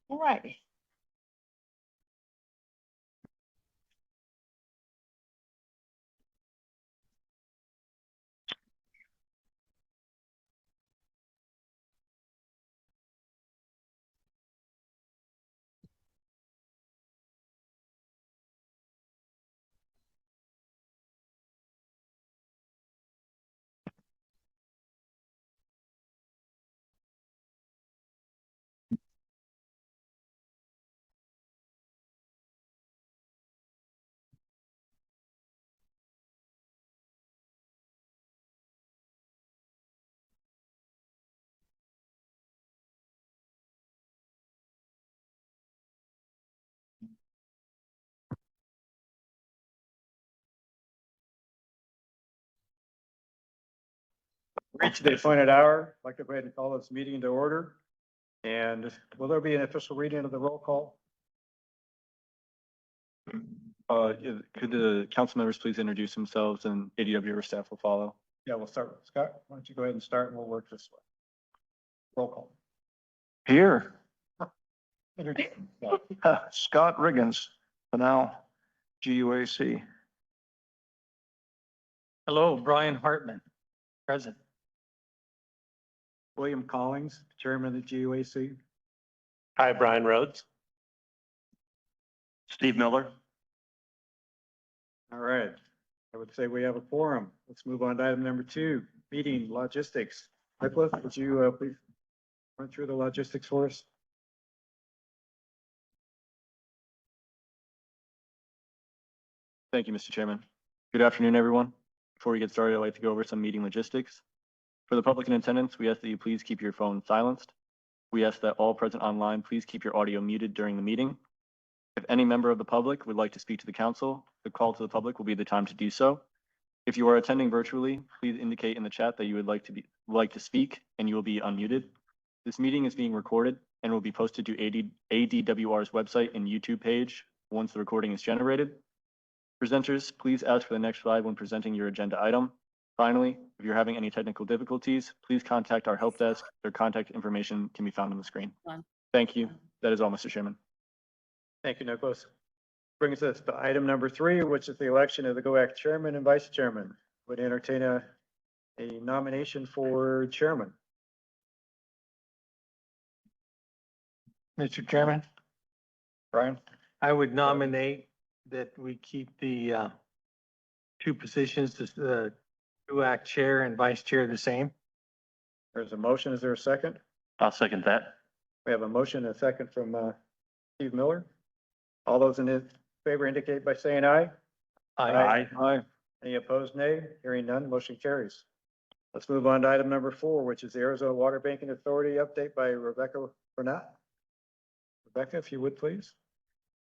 All right. Reached the appointed hour. I'd like to go ahead and call this meeting to order. And will there be an official reading of the roll call? Could the council members please introduce themselves and ADW staff will follow? Yeah, we'll start with Scott. Why don't you go ahead and start and we'll work this way. Roll call. Here, Introduce. Scott Riggins, Pinal, GUAC. Hello, Brian Hartman, present. William Collins, Chairman of the GUAC. Hi, Brian Rhodes. Steve Miller. All right. I would say we have a quorum. Let's move on to item number 2, meeting logistics. Nicholas, would you please run through the logistics for us? Thank you, Mr. Chairman. Good afternoon, everyone. Before we get started, I'd like to go over some meeting logistics. For the public in attendance, we ask that you please keep your phone silenced. We ask that all present online, please keep your audio muted during the meeting. If any member of the public would like to speak to the council, the call to the public will be the time to do so. If you are attending virtually, please indicate in the chat that you would like to speak, and you will be unmuted. This meeting is being recorded and will be posted to ADWR's website and YouTube page once the recording is generated. Presenters, please ask for the next slide when presenting your agenda item. Finally, if you're having any technical difficulties, please contact our help desk. Their contact information can be found on the screen. Thank you. That is all, Mr. Chairman. Thank you, Nicholas. Brings us to item number 3, which is the election of the GOAC chairman and vice chairman. Would entertain a nomination for chairman. Mr. Chairman, Brian? I would nominate that we keep the 2 positions, the GUAC chair and vice chair the same. There's a motion. Is there a second? I'll second that. We have a motion and a second from Steve Miller. All those in favor indicate by saying aye. Aye. Any opposed, nay? Hearing none, motion carries. Let's move on to item number 4, which is the Arizona Water Banking Authority update by Rebecca Burnett. Rebecca, if you would, please.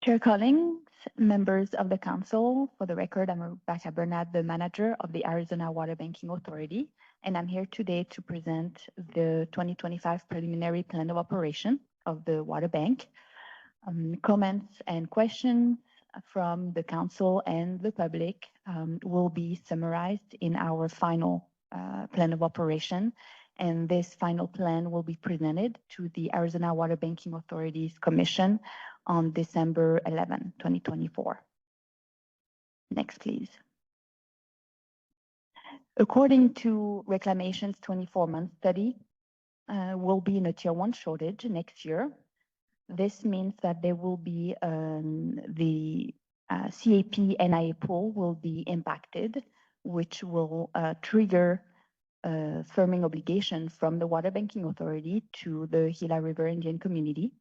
Chair Collins, members of the council, for the record, I'm Rebecca Burnett, the manager of the Arizona Water Banking Authority, and I'm here today to present the 2025 preliminary plan of operation of the water bank. Comments and questions from the council and the public will be summarized in our final plan of operation. And this final plan will be presented to the Arizona Water Banking Authority's Commission on December 11, 2024. Next, please. According to Reclamation's 24-month study, we'll be in a tier 1 shortage next year. This means that there will be the CAP NIA pool will be impacted, which will trigger firming obligation from the Water Banking Authority to the Gila River Indian community.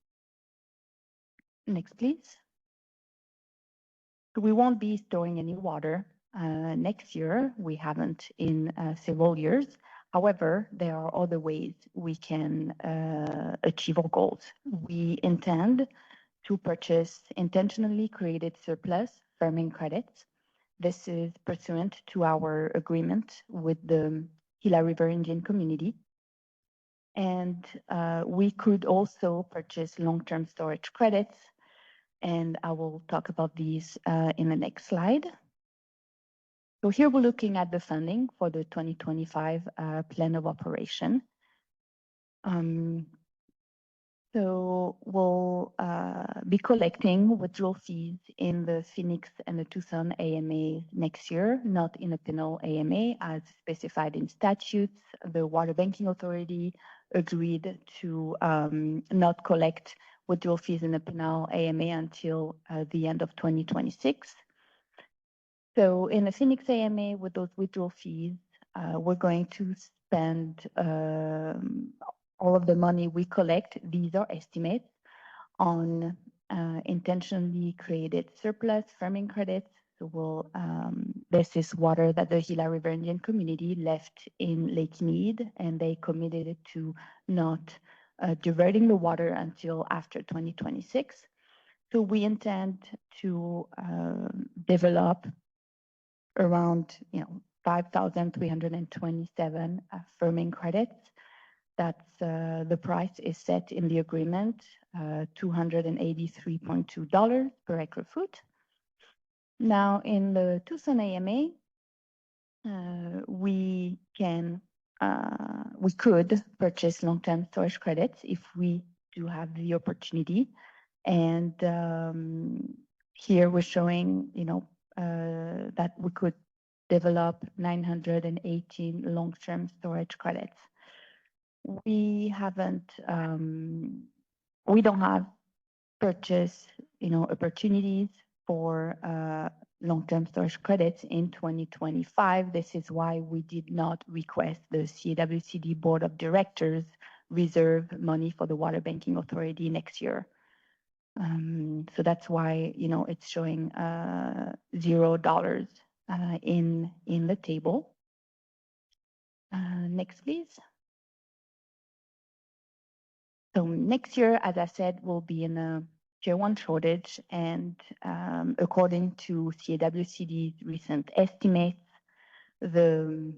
Next, please. We won't be storing any water next year. We haven't in several years. However, there are other ways we can achieve our goals. We intend to purchase intentionally created surplus firming credits. This is pursuant to our agreement with the Gila River Indian community. And we could also purchase long-term storage credits. And I will talk about these in the next slide. So here we're looking at the funding for the 2025 plan of operation. Um, so we'll be collecting withdrawal fees in the Phoenix and the Tucson AMA next year, not in the Pinal AMA as specified in statutes. The Water Banking Authority agreed to not collect withdrawal fees in the Pinal AMA until the end of 2026. So in the Phoenix AMA with those withdrawal fees, we're going to spend all of the money we collect, these are estimates, on intentionally created surplus firming credits. So this is water that the Gila River Indian community left in Lake Mead, and they committed to not diverting the water until after 2026. So we intend to develop around 5,327 firming credits. That's the price is set in the agreement, $283.2 per acre foot. Now in the Tucson AMA, we could purchase long-term storage credits if we do have the opportunity. And here we're showing, that we could develop 918 long-term storage credits. We don't have purchase, opportunities for long-term storage credits in 2025. This is why we did not request the CWCD Board of Directors reserve money for the Water Banking Authority next year. So that's why, it's showing $0 in the table. Next, please. So next year, as I said, we'll be in a Tier 1 shortage, and according to CWCD's recent estimates, the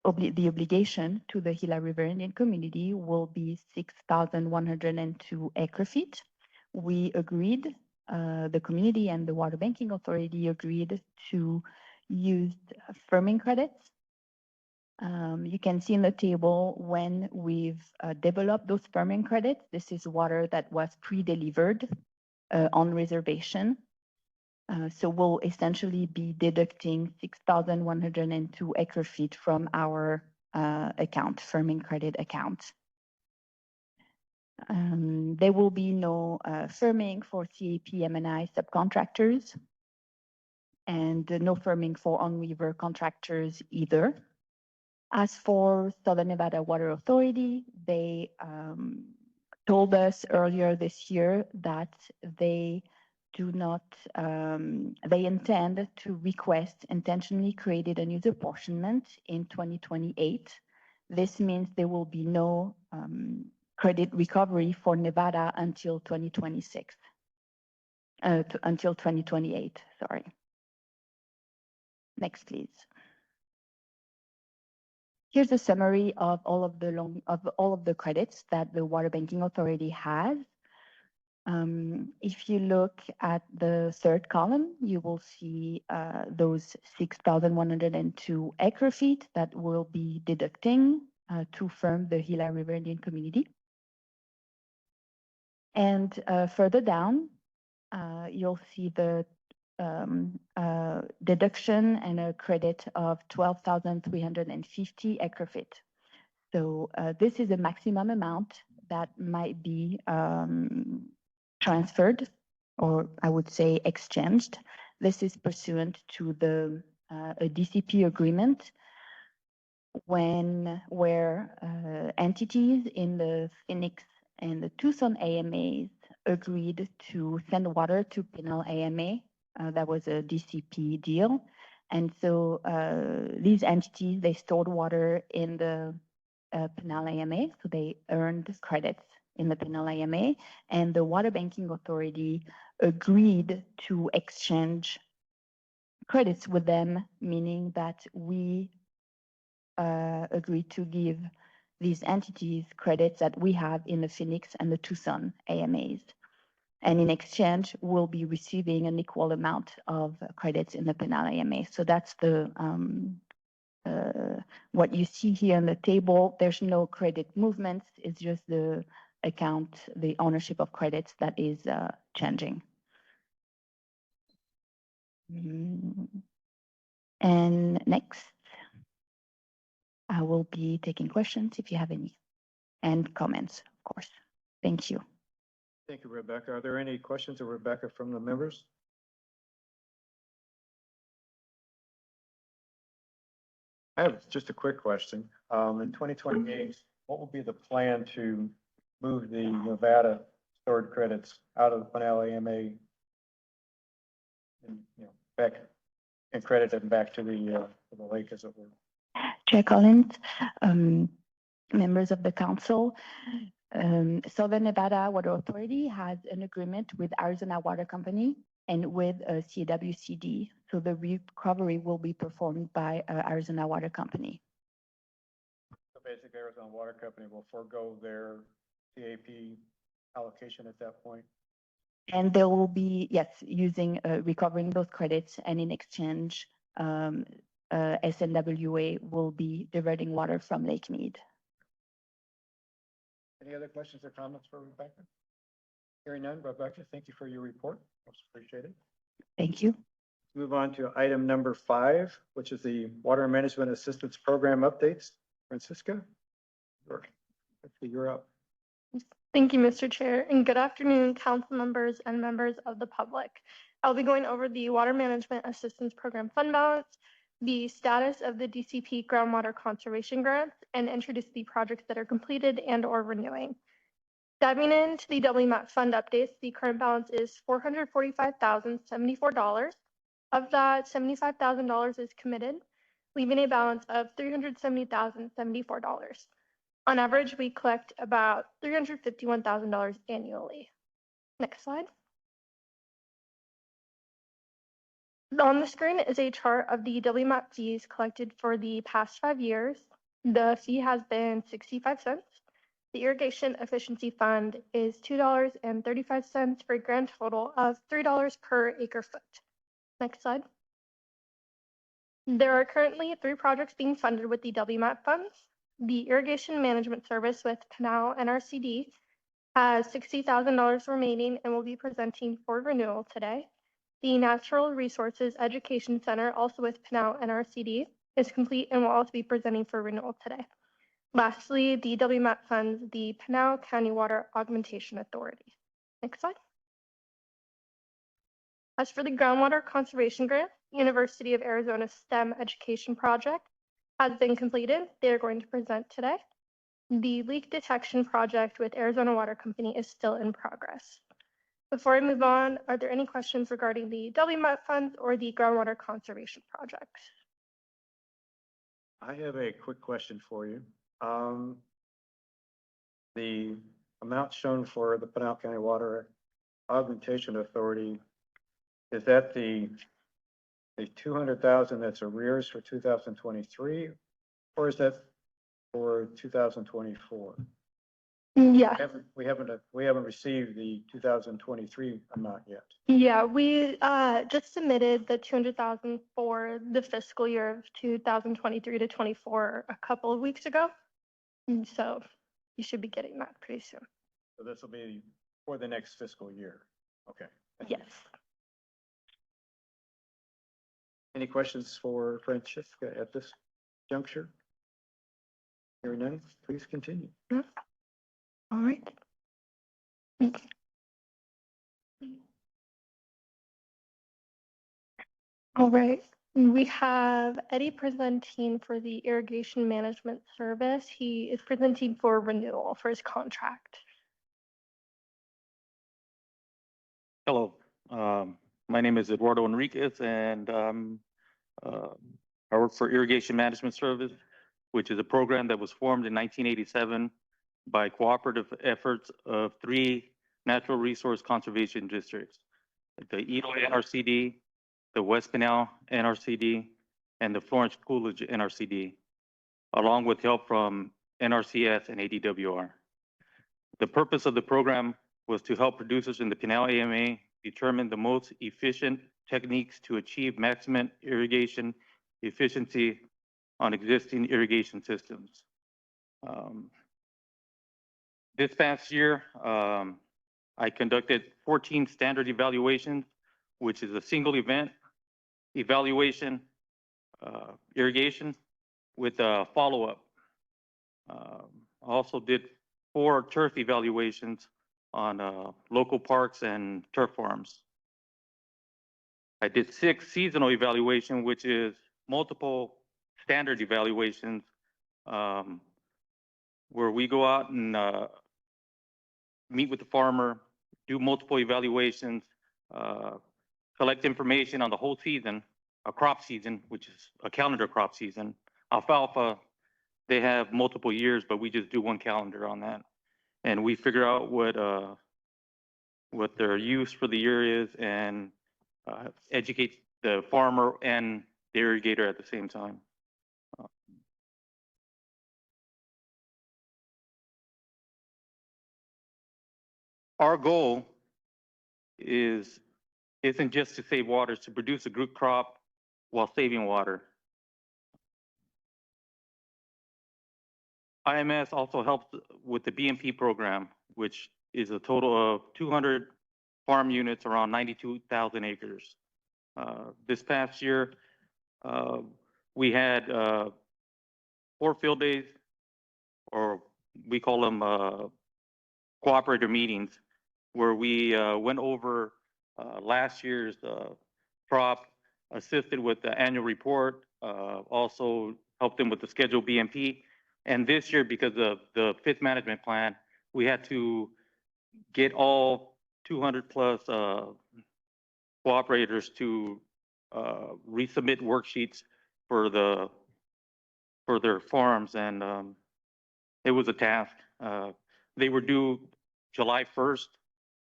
obligation to the Gila River Indian community will be 6,102 acre feet. We agreed, the community and the Water Banking Authority agreed to use firming credits. You can see in the table when we've developed those firming credits, this is water that was pre-delivered on reservation. So we'll essentially be deducting 6,102 acre feet from our account, firming credit account. There will be no firming for CAP M&I subcontractors, and no firming for on-river contractors either. As for Southern Nevada Water Authority, they told us earlier this year that they do not, they intend to request intentionally created unused apportionment in 2028. This means there will be no credit recovery for Nevada until 2026, until 2028, sorry. Next, please. Here's a summary of all of the credits that the Water Banking Authority has. If you look at the third column, you will see those 6,102 acre feet that will be deducting to firm the Gila River Indian community. And further down, you'll see the deduction and a credit of 12,350 acre feet. So this is a maximum amount that might be transferred, or I would say exchanged. This is pursuant to the a DCP agreement where entities in the Phoenix and the Tucson AMAs agreed to send water to Pinal AMA. That was a DCP deal. And so these entities, they stored water in the Pinal AMA, so they earned credits in the Pinal AMA, and the Water Banking Authority agreed to exchange credits with them, meaning that we agreed to give these entities credits that we have in the Phoenix and the Tucson AMAs. And in exchange, we'll be receiving an equal amount of credits in the Pinal AMA. So that's the what you see here on the table, there's no credit movements. It's just the account, the ownership of credits that is changing. And next, I will be taking questions if you have any, and comments, of course. Thank you. Thank you, Rebecca. Are there any questions of Rebecca from the members? I have just a quick question. In 2028, what will be the plan to move the Nevada stored credits out of the Pinal AMA and, back and credit them back to the lake, as it were? Chair Collins, members of the council, Southern Nevada Water Authority has an agreement with Arizona Water Company and with CWCD. So the recovery will be performed by Arizona Water Company. So basically, Arizona Water Company will forego their CAP allocation at that point. And there will be, yes, using, recovering those credits, and in exchange, SNWA will be diverting water from Lake Mead. Any other questions or comments for Rebecca? Hearing none, Rebecca, thank you for your report. Most appreciated. Thank you. Move on to item number 5, which is the Water Management Assistance Program updates. Francisca, you're up. Thank you, Mr. Chair, and good afternoon, council members and members of the public. I'll be going over the Water Management Assistance Program fund balance, the status of the DCP groundwater conservation grants, and introduce the projects that are completed and or renewing. Diving into the WMAP fund updates, the current balance is $445,074. Of that, $75,000 is committed, leaving a balance of $370,074. On average, we collect about $351,000 annually. Next slide. On the screen is a chart of the WMAP fees collected for the past 5 years. The fee has been 65 cents. The Irrigation Efficiency Fund is $2.35 for a grand total of $3 per acre foot. Next slide. There are currently 3 projects being funded with the WMAP funds. The Irrigation Management Service with Pinal NRCD has $60,000 remaining and will be presenting for renewal today. The Natural Resources Education Center, also with Pinal NRCD, is complete and will also be presenting for renewal today. Lastly, the WMAP funds the Pinal County Water Augmentation Authority. Next slide. As for the Groundwater Conservation Grant, University of Arizona STEM Education Project has been completed. They are going to present today. The leak detection project with Arizona Water Company is still in progress. Before I move on, are there any questions regarding the WMAP funds or the groundwater conservation projects? I have a quick question for you. The amount shown for the Pinal County Water Augmentation Authority, is that the 200,000 that's arrears for 2023, or is that for 2024? Yeah. We haven't received the 2023 amount yet. Yeah, we just submitted the 200,000 for the fiscal year of 2023 to 24 a couple of weeks ago. And so you should be getting that pretty soon. So this will be for the next fiscal year. Okay. Yes. Any questions for Francisca at this juncture? Hearing none, please continue. All right. All right. We have Eddie presenting for the Irrigation Management Service. He is presenting for renewal for his contract. Hello, my name is Eduardo Enriquez, and I work for Irrigation Management Service, which is a program that was formed in 1987 by cooperative efforts of 3 natural resource conservation districts: the Eloy NRCD, the West Pinal NRCD, and the Florence Coolidge NRCD, along with help from NRCS and ADWR. The purpose of the program was to help producers in the Pinal AMA determine the most efficient techniques to achieve maximum irrigation efficiency on existing irrigation systems. This past year, I conducted 14 standard evaluations, which is a single event evaluation, irrigation with a follow-up. Also did 4 turf evaluations on local parks and turf farms. I did 6 seasonal evaluation, which is multiple standard evaluations, where we go out and meet with the farmer, do multiple evaluations, collect information on the whole season, a crop season, which is a calendar crop season. Alfalfa, they have multiple years, but we just do one calendar on that. And we figure out what their use for the year is and educate the farmer and the irrigator at the same time. Our goal isn't just to save water, it's to produce a good crop while saving water. IMS also helps with the BMP program, which is a total of 200 farm units around 92,000 acres. This past year, we had 4 field days, or we call them cooperator meetings, where we went over last year's crop, assisted with the annual report, also helped them with the scheduled BMP. And this year, because of the 5th management plan, we had to get all 200 plus cooperators to resubmit worksheets for their farms, and it was a task. They were due July 1st,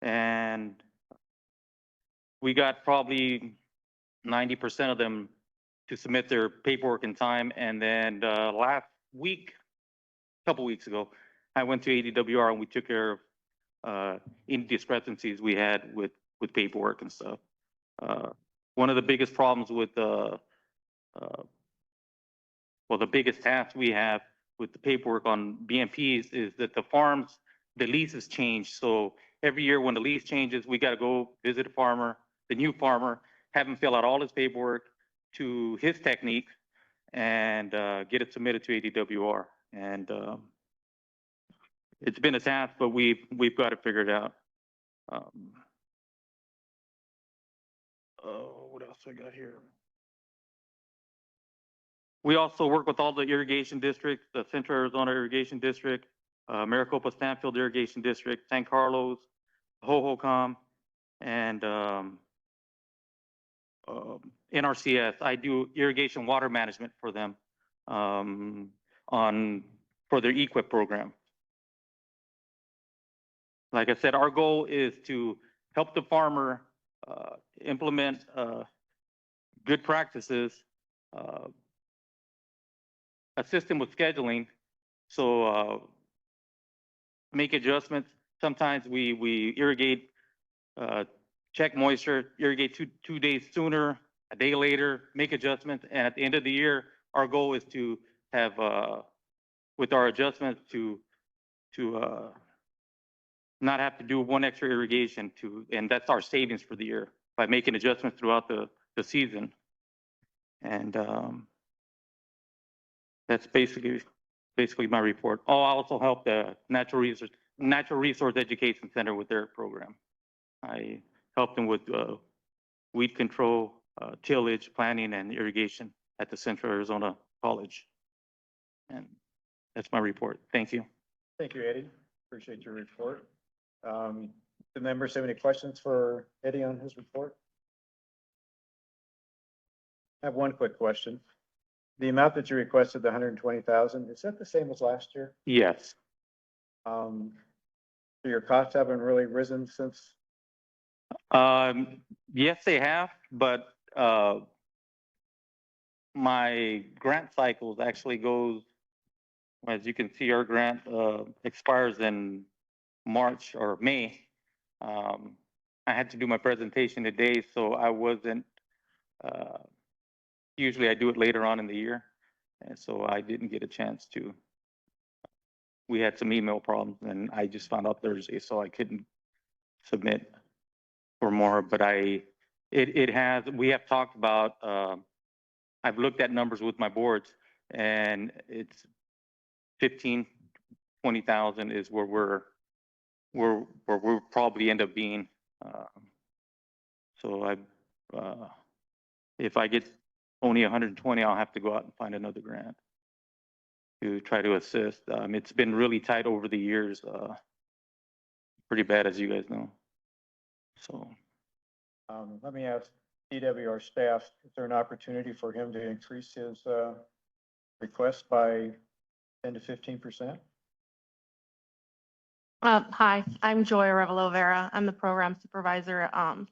and we got probably 90% of them to submit their paperwork in time. And then last week, a couple weeks ago, I went to ADWR and we took care of any discrepancies we had with paperwork and stuff. One of the biggest problems with the biggest task we have with the paperwork on BMPs is that the leases change. So every year when the lease changes, we got to go visit a farmer, the new farmer, have him fill out all his paperwork to his technique and get it submitted to ADWR. And it's been a task, but we've got to figure it out. What else I got here? We also work with all the irrigation districts, the Central Arizona Irrigation District, Maricopa Stanfield Irrigation District, San Carlos, Hohokam, and NRCS. I do irrigation water management for them for their EQIP program. Like I said, our goal is to help the farmer implement good practices, assist them with scheduling, so make adjustments. Sometimes we irrigate, check moisture, irrigate two days sooner, a day later, make adjustments, and at the end of the year, our goal is to have, with our adjustments, to not have to do one extra irrigation, and that's our savings for the year by making adjustments throughout the season. And that's basically my report. Oh, I also help the Natural Resource Education Center with their program. I help them with weed control, tillage, planting, and irrigation at the Central Arizona College. And that's my report. Thank you. Thank you, Eddie. Appreciate your report. The members have any questions for Eddie on his report? I have one quick question. The amount that you requested, the 120,000, is that the same as last year? Yes. So your costs haven't really risen since? Yes, they have, but my grant cycles actually goes, as you can see, our grant expires in March or May. I had to do my presentation today, so I wasn't, usually I do it later on in the year. And so I didn't get a chance to. We had some email problems and I just found out Thursday, so I couldn't submit for more, but we have talked about, I've looked at numbers with my boards and it's 15, 20,000 is where we'll probably end up being. So if I get only 120, I'll have to go out and find another grant to try to assist. It's been really tight over the years, pretty bad, as you guys know. So. Let me ask DWR staff, is there an opportunity for him to increase his request by 10 to 15%? Hi, I'm Joy Revelovera. I'm the program supervisor,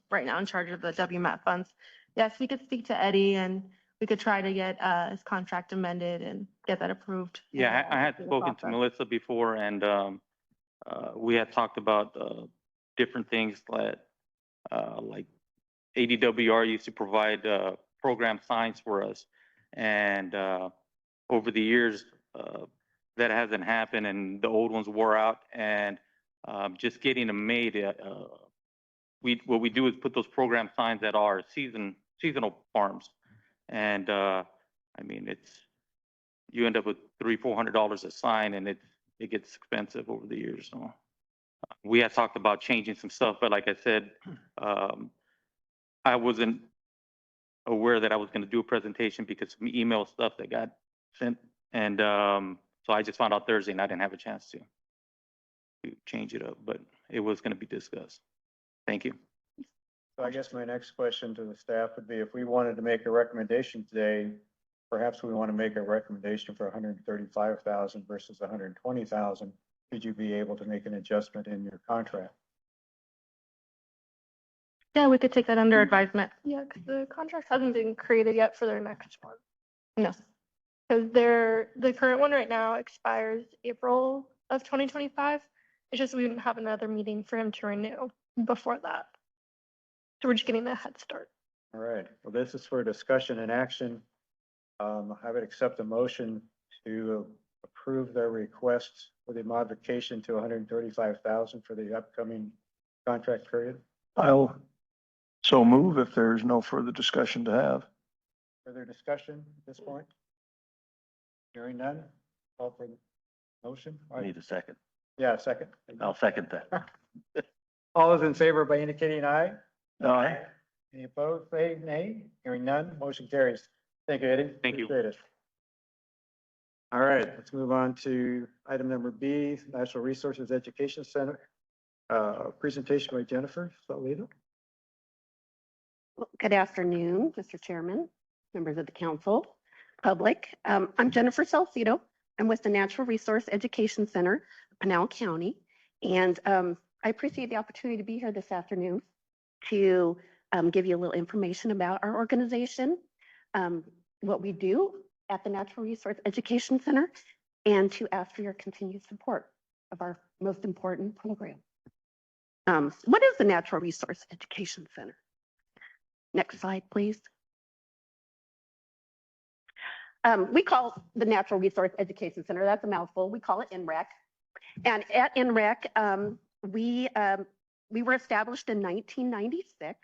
right now in charge of the WMAT funds. Yes, we could speak to Eddie and we could try to get, his contract amended and get that approved. Yeah, I had spoken to Melissa before and we had talked about different things that like ADWR used to provide program signs for us. And over the years, that hasn't happened and the old ones wore out and just getting them made. What we do is put those program signs at our seasonal farms. And I mean, you end up with $300-400 a sign and it gets expensive over the years. So we had talked about changing some stuff, but like I said, I wasn't aware that I was going to do a presentation because of email stuff that got sent. And so I just found out Thursday and I didn't have a chance to change it up, but it was going to be discussed. Thank you. So I guess my next question to the staff would be, if we wanted to make a recommendation today, perhaps we want to make a recommendation for 135,000 versus 120,000. Could you be able to make an adjustment in your contract? Yeah, we could take that under advisement. Yeah, because the contract hasn't been created yet for their next one. No, because the current one right now expires April of 2025. It's just we didn't have another meeting for him to renew before that. So we're just getting a head start. All right, well, this is for discussion and action. I would accept a motion to approve their request for the modification to 135,000 for the upcoming contract period. I'll so move if there's no further discussion to have. Further discussion at this point? Hearing none, call for the motion. All right. Need a second. Yeah, second. I'll second that. All those in favor by indicating aye. Aye. Any opposed, say nay. Hearing none, motion carries. Thank you, Eddie. Thank you. Appreciate it. All right, let's move on to item number B, Natural Resources Education Center. Presentation by Jennifer Salito. Well, good afternoon, Mr. Chairman, members of the council, public. I'm Jennifer Salcido. I'm with the Natural Resource Education Center, Pinal County, and I appreciate the opportunity to be here this afternoon to give you a little information about our organization, what we do at the Natural Resource Education Center, and to ask for your continued support of our most important program. What is the Natural Resource Education Center? Next slide, please. We call the Natural Resource Education Center, that's a mouthful, we call it NREC. And at NREC, we were established in 1996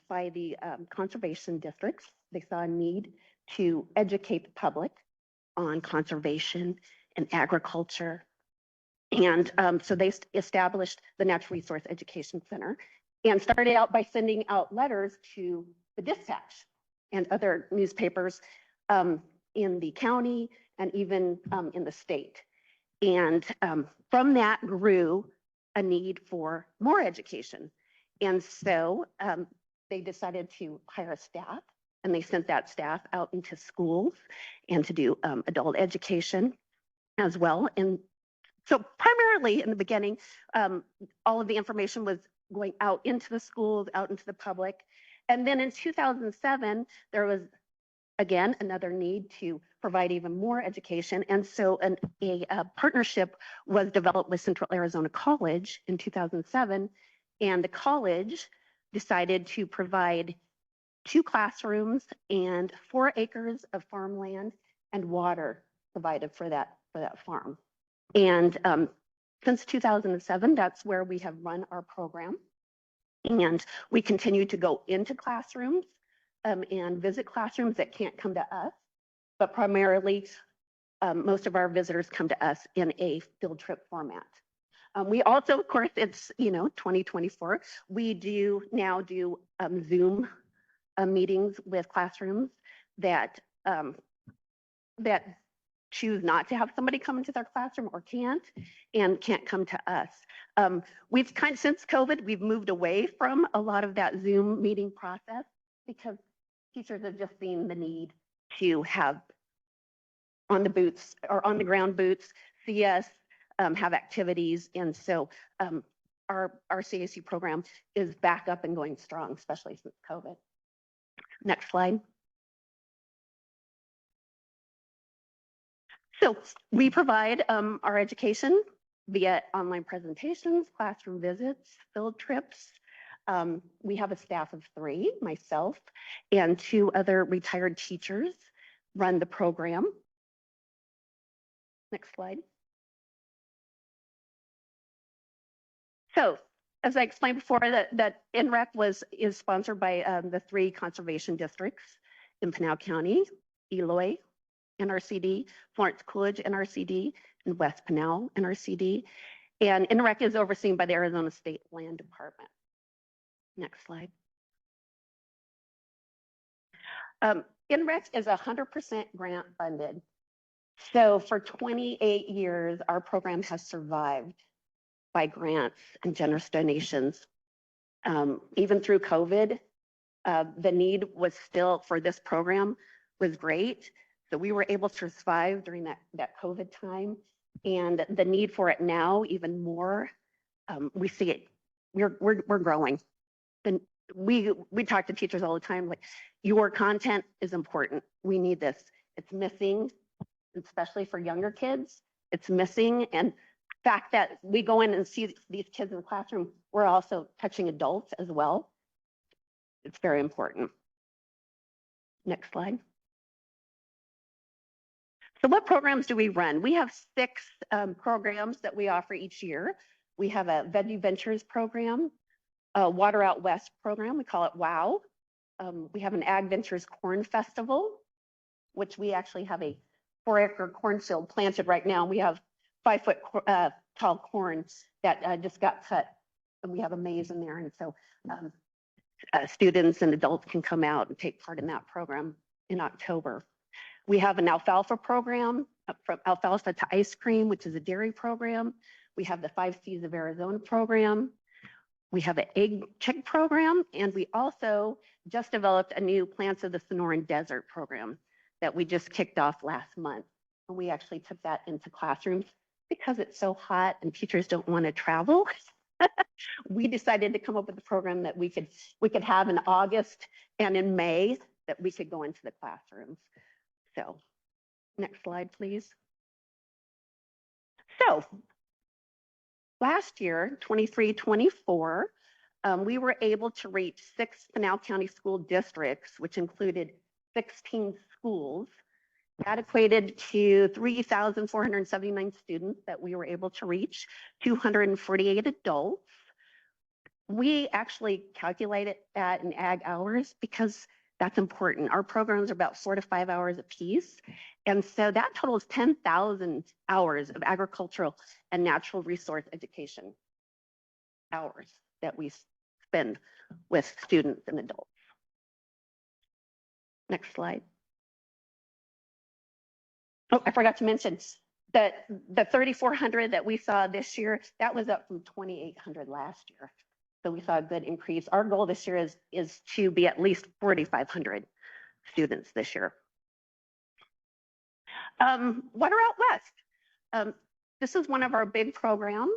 by the conservation districts. They saw a need to educate the public on conservation and agriculture. And so they established the Natural Resource Education Center and started out by sending out letters to the Dispatch and other newspapers in the county and even in the state. And from that grew a need for more education. And so they decided to hire a staff, and they sent that staff out into schools and to do adult education as well. And so primarily in the beginning, all of the information was going out into the schools, out into the public. And then in 2007, there was, again, another need to provide even more education. And so a partnership was developed with Central Arizona College in 2007. And the college decided to provide 2 classrooms and 4 acres of farmland and water provided for that farm. And since 2007, that's where we have run our program. And we continue to go into classrooms and visit classrooms that can't come to us, but primarily most of our visitors come to us in a field trip format. We also, of course, it's 2024. We do now do Zoom meetings with classrooms that choose not to have somebody come into their classroom or can't come to us. We've since COVID, we've moved away from a lot of that Zoom meeting process because teachers have just seen the need to have on the ground boots, see us, have activities. And so our CAC program is back up and going strong, especially since COVID. Next slide. So we provide our education via online presentations, classroom visits, field trips. We have a staff of 3, myself and 2 other retired teachers run the program. Next slide. So as I explained before, that NREC is sponsored by the 3 conservation districts in Pinal County, Eloy, NRCD, Florence Coolidge, NRCD, and West Pinal, NRCD. And NREC is overseen by the Arizona State Land Department. Next slide. NREC is 100% grant funded. So for 28 years, our program has survived by grants and generous donations. Even through COVID, the need was still for this program was great. So we were able to survive during that COVID time, and the need for it now even more. We see it. We're growing. And we talk to teachers all the time, like, your content is important. We need this. It's missing, especially for younger kids. It's missing, and the fact that we go in and see these kids in the classroom, we're also touching adults as well. It's very important. Next slide. So what programs do we run? We have 6 programs that we offer each year. We have a Veggie Ventures program, a Water Out West program, we call it WOW. We have an Ag Ventures Corn Festival, which we actually have a 4-acre cornfield planted right now. We have 5-foot tall corn that just got cut, and we have a maize in there. And so students and adults can come out and take part in that program in October. We have an alfalfa program, from alfalfa to ice cream, which is a dairy program. We have the 5 C's of Arizona program. We have an egg chick program, and we also just developed a new Plants of the Sonoran Desert program that we just kicked off last month. And we actually took that into classrooms because it's so hot and teachers don't want to travel. We decided to come up with a program that we could have in August and in May that we could go into the classrooms. So next slide, please. So last year, 23-24, we were able to reach 6 Pinal County school districts, which included 16 schools. That equated to 3,479 students that we were able to reach, 248 adults. We actually calculated that in ag hours because that's important. Our programs are about 4 to 5 hours a piece. And so that totals 10,000 hours of agricultural and natural resource education hours that we spend with students and adults. Next slide. Oh, I forgot to mention that the 3,400 that we saw this year, that was up from 2,800 last year. So we saw a good increase. Our goal this year is to be at least 4,500 students this year. Water Out West. This is one of our big programs.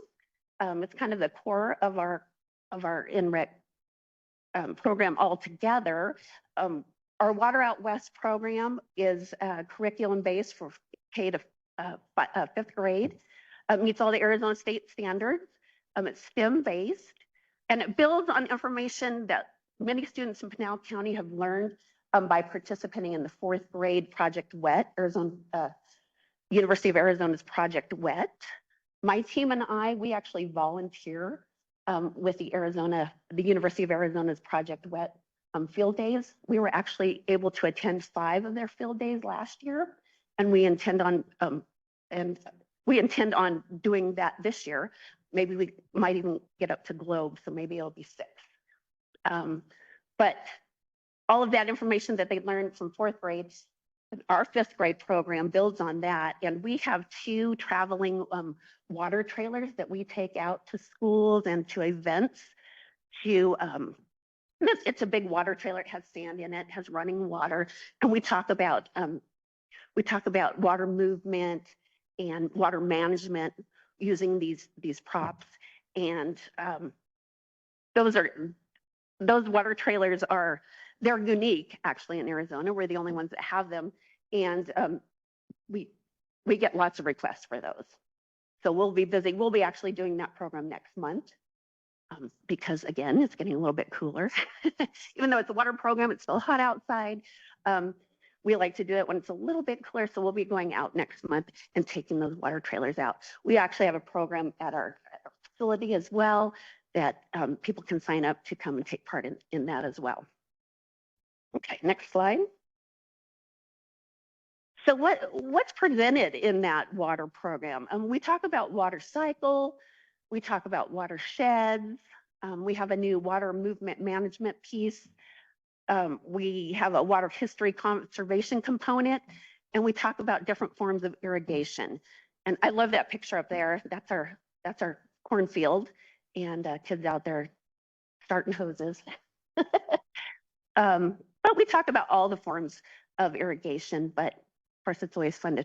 It's kind of the core of our NREC program altogether. Our Water Out West program is curriculum based for K to 5th grade. Meets all the Arizona state standards. It's STEM based, and it builds on information that many students in Pinal County have learned by participating in the 4th grade Project WET, University of Arizona's Project WET. My team and I, we actually volunteer with the University of Arizona's Project WET field days. We were actually able to attend 5 of their field days last year, and we intend on doing that this year. Maybe we might even get up to Globe, so maybe it'll be 6. But all of that information that they learned from 4th grade, our 5th grade program builds on that. And we have 2 traveling water trailers that we take out to schools and to events. It's a big water trailer. It has sand in it, has running water. And we talk about water movement and water management using these props. And those water trailers they're unique actually in Arizona. We're the only ones that have them. And we get lots of requests for those. So we'll be busy. We'll be actually doing that program next month because again, it's getting a little bit cooler. Even though it's a water program, it's still hot outside. We like to do it when it's a little bit cooler. So we'll be going out next month and taking those water trailers out. We actually have a program at our facility as well that people can sign up to come and take part in that as well. Okay, next slide. So what's presented in that water program? We talk about water cycle, we talk about watersheds, we have a new water movement management piece, we have a water history conservation component, and we talk about different forms of irrigation. And I love that picture up there. That's our cornfield, and kids out there starting hoses. But we talk about all the forms of irrigation, but of course it's always fun to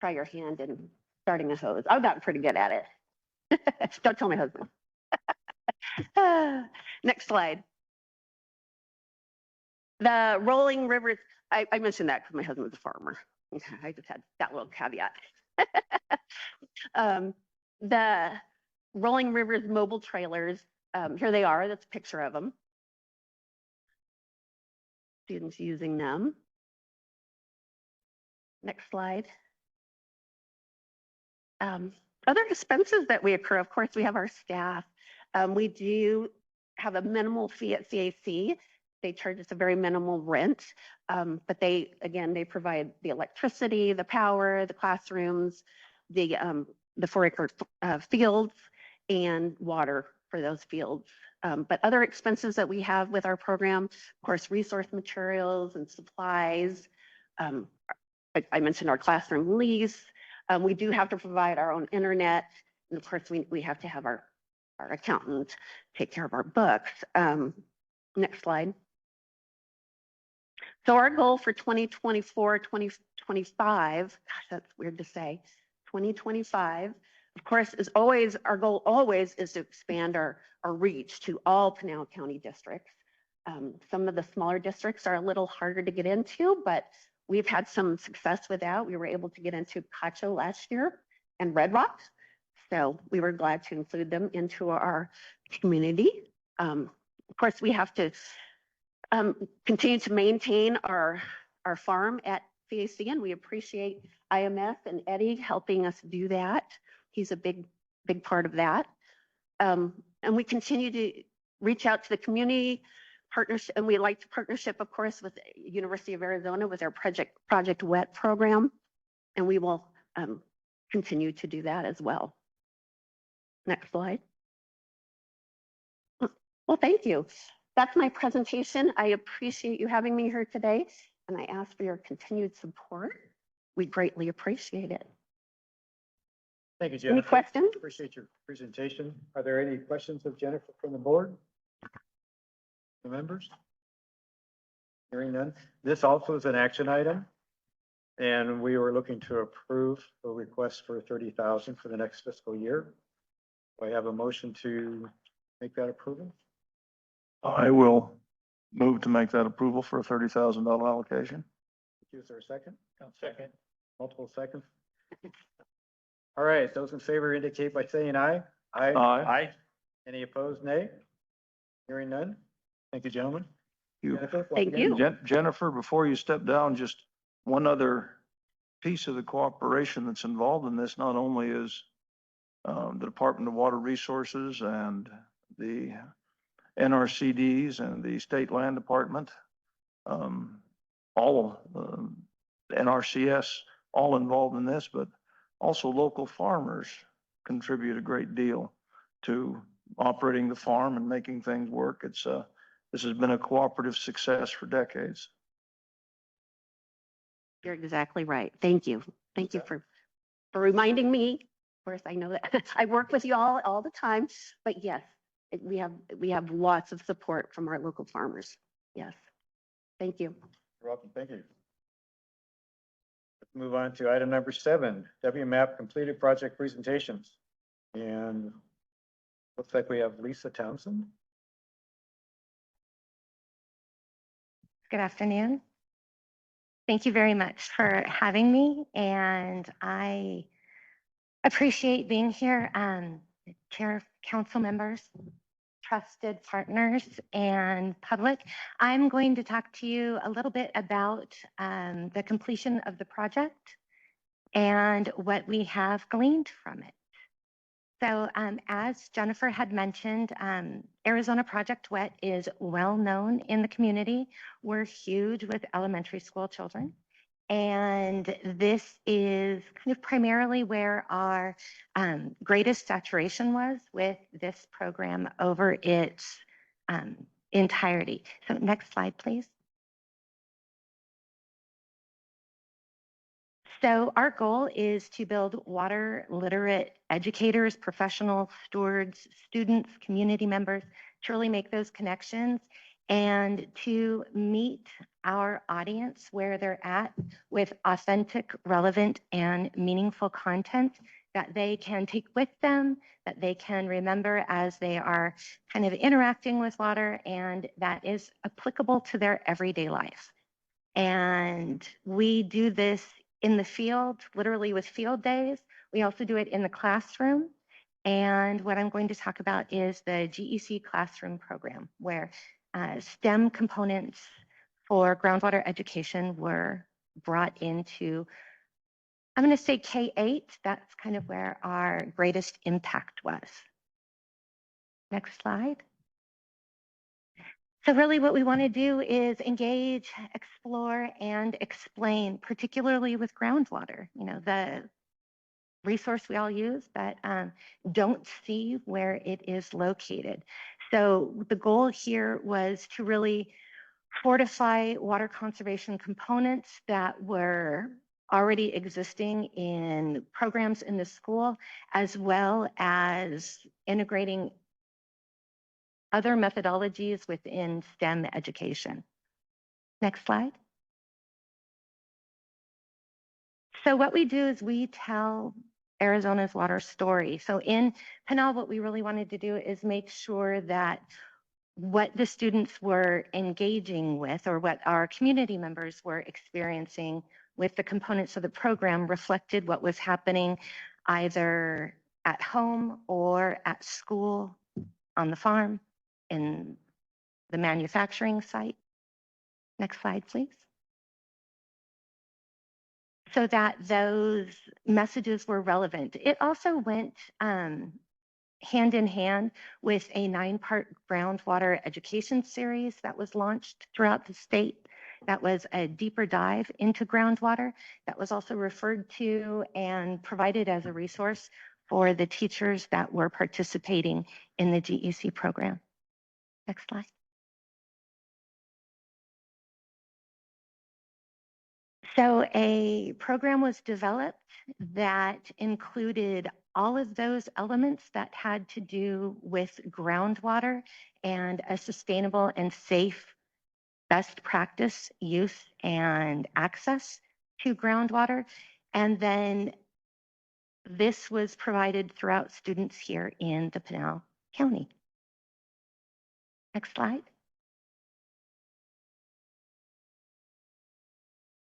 try your hand in starting a hose. I've gotten pretty good at it. Don't tell my husband. Next slide. The rolling rivers, I mentioned that because my husband was a farmer. I just had that little caveat. The rolling rivers mobile trailers, here they are, that's a picture of them. Students using them. Next slide. Other expenses that we incur, of course, we have our staff. We do have a minimal fee at CAC. They charge us a very minimal rent, but they provide the electricity, the power, the classrooms, the 4-acre fields, and water for those fields. But other expenses that we have with our program, of course, resource materials and supplies. I mentioned our classroom lease. We do have to provide our own internet. And of course, we have to have our accountant take care of our books. Next slide. So our goal for 2024, 2025, gosh, that's weird to say, 2025, of course, is always, our goal always is to expand our reach to all Pinal County districts. Some of the smaller districts are a little harder to get into, but we've had some success with that. We were able to get into Cacho last year and Red Rock. So we were glad to include them into our community. Of course, we have to continue to maintain our farm at CAC, and we appreciate IMS and Eddie helping us do that. He's a big part of that. And we continue to reach out to the community partnership, and we like to partnership, of course, with the University of Arizona with our Project WET program, and we will continue to do that as well. Next slide. Well, thank you. That's my presentation. I appreciate you having me here today, and I ask for your continued support. We greatly appreciate it. Thank you, Jennifer. Any questions? Appreciate your presentation. Are there any questions of Jennifer from the board? The members? Hearing none. This also is an action item, and we were looking to approve a request for 30,000 for the next fiscal year. Do I have a motion to make that approval? I will move to make that approval for a $30,000 allocation. Is there a second? Second. Multiple seconds. All right, those in favor indicate by saying aye. Aye. Any opposed, nay? Hearing none. Thank you, gentlemen. You. Jennifer, Thank you. Jennifer, before you step down, just one other piece of the cooperation that's involved in this, not only is the Department of Water Resources and the NRCDs and the State Land Department, all NRCS, all involved in this, but also local farmers contribute a great deal to operating the farm and making things work. This has been a cooperative success for decades. You're exactly right. Thank you. Thank you for reminding me. Of course, I know that I work with you all the time, but yes, we have lots of support from our local farmers. Yes. Thank you. You're welcome. Thank you. Let's move on to item number 7, WMAP completed project presentations. And looks like we have Lisa Townsend. Good afternoon. Thank you very much for having me, and I appreciate being here. Chair, council members, trusted partners, and public. I'm going to talk to you a little bit about the completion of the project and what we have gleaned from it. So as Jennifer had mentioned, Arizona Project WET is well known in the community. We're huge with elementary school children. And this is kind of primarily where our greatest saturation was with this program over its entirety. So next slide, please. So our goal is to build water literate educators, professionals, stewards, students, community members, to really make those connections and to meet our audience where they're at with authentic, relevant, and meaningful content that they can take with them, that they can remember as they are kind of interacting with water, and that is applicable to their everyday life. And we do this in the field, literally with field days. We also do it in the classroom. And what I'm going to talk about is the GEC classroom program, where STEM components for groundwater education were brought into, I'm going to say K-8. That's kind of where our greatest impact was. Next slide. So really what we want to do is engage, explore, and explain, particularly with groundwater, you know, the resource we all use, but don't see where it is located. So the goal here was to really fortify water conservation components that were already existing in programs in the school, as well as integrating other methodologies within STEM education. Next slide. So what we do is we tell Arizona's water story. So in Pinal, what we really wanted to do is make sure that what the students were engaging with, or what our community members were experiencing with the components of the program, reflected what was happening either at home or at school, on the farm, in the manufacturing site. Next slide, please. So that those messages were relevant. It also went hand in hand with a 9-part groundwater education series that was launched throughout the state. That was a deeper dive into groundwater that was also referred to and provided as a resource for the teachers that were participating in the GEC program. Next slide. So a program was developed that included all of those elements that had to do with groundwater and a sustainable and safe best practice use and access to groundwater. And then this was provided throughout students here in the Pinal County. Next slide.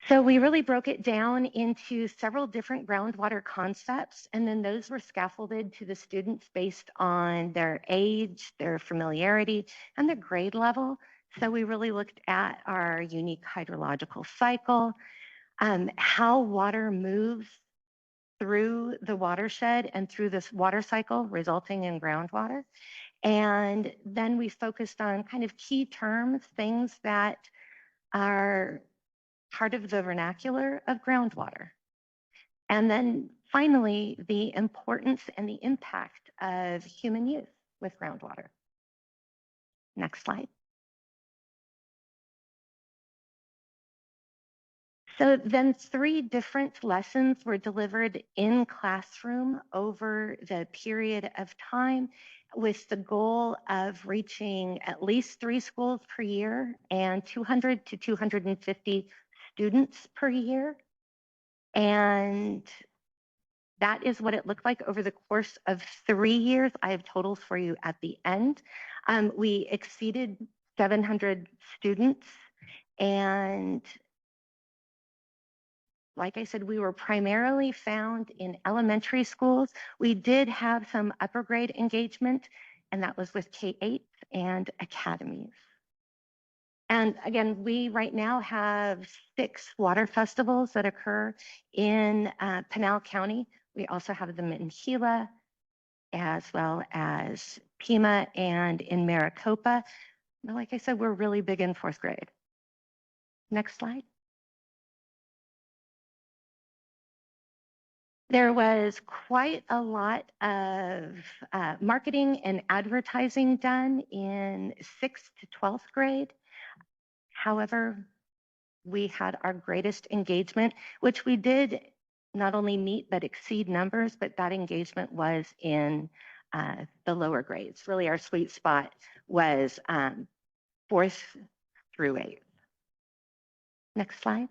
So we really broke it down into several different groundwater concepts, and then those were scaffolded to the students based on their age, their familiarity, and their grade level So we really looked at our unique hydrological cycle, how water moves through the watershed and through this water cycle, resulting in groundwater. And then we focused on kind of key terms, things that are part of the vernacular of groundwater. And then finally, the importance and the impact of human use with groundwater. Next slide. So then 3 different lessons were delivered in classroom over the period of time with the goal of reaching at least 3 schools per year and 200 to 250 students per year. And that is what it looked like over the course of 3 years. I have totals for you at the end. We exceeded 700 students, and like I said, we were primarily found in elementary schools. We did have some upper grade engagement, and that was with K-8 and academies. And again, we right now have 6 water festivals that occur in Pinal County. We also have them in Gila, as well as Pima and in Maricopa. Now, like I said, we're really big in 4th grade. Next slide. There was quite a lot of marketing and advertising done in 6th to 12th grade. However, we had our greatest engagement, which we did not only meet but exceed numbers, but that engagement was in the lower grades. Really, our sweet spot was 4th through 8th. Next slide.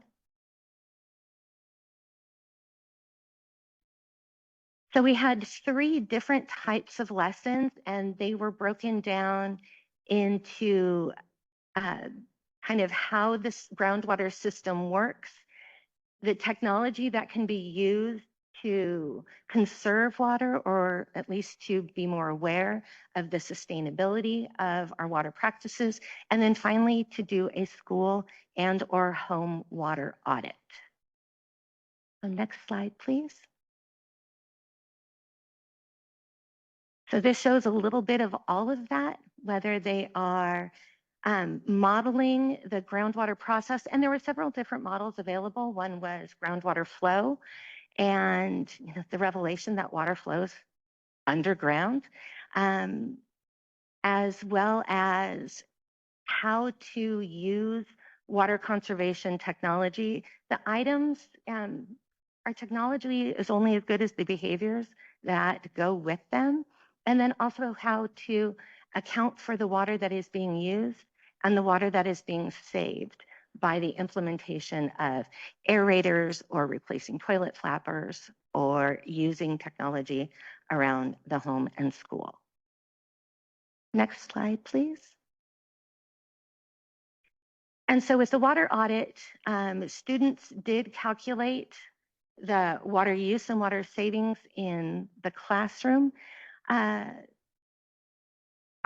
So we had 3 different types of lessons, and they were broken down into kind of how this groundwater system works, the technology that can be used to conserve water, or at least to be more aware of the sustainability of our water practices, and then finally to do a school and or home water audit. So next slide, please. So this shows a little bit of all of that, whether they are modeling the groundwater process, and there were several different models available. One was groundwater flow, and the revelation that water flows underground, as well as how to use water conservation technology. The items, our technology is only as good as the behaviors that go with them. And then also how to account for the water that is being used and the water that is being saved by the implementation of aerators or replacing toilet flappers or using technology around the home and school. Next slide, please. And so with the water audit, students did calculate the water use and water savings in the classroom. I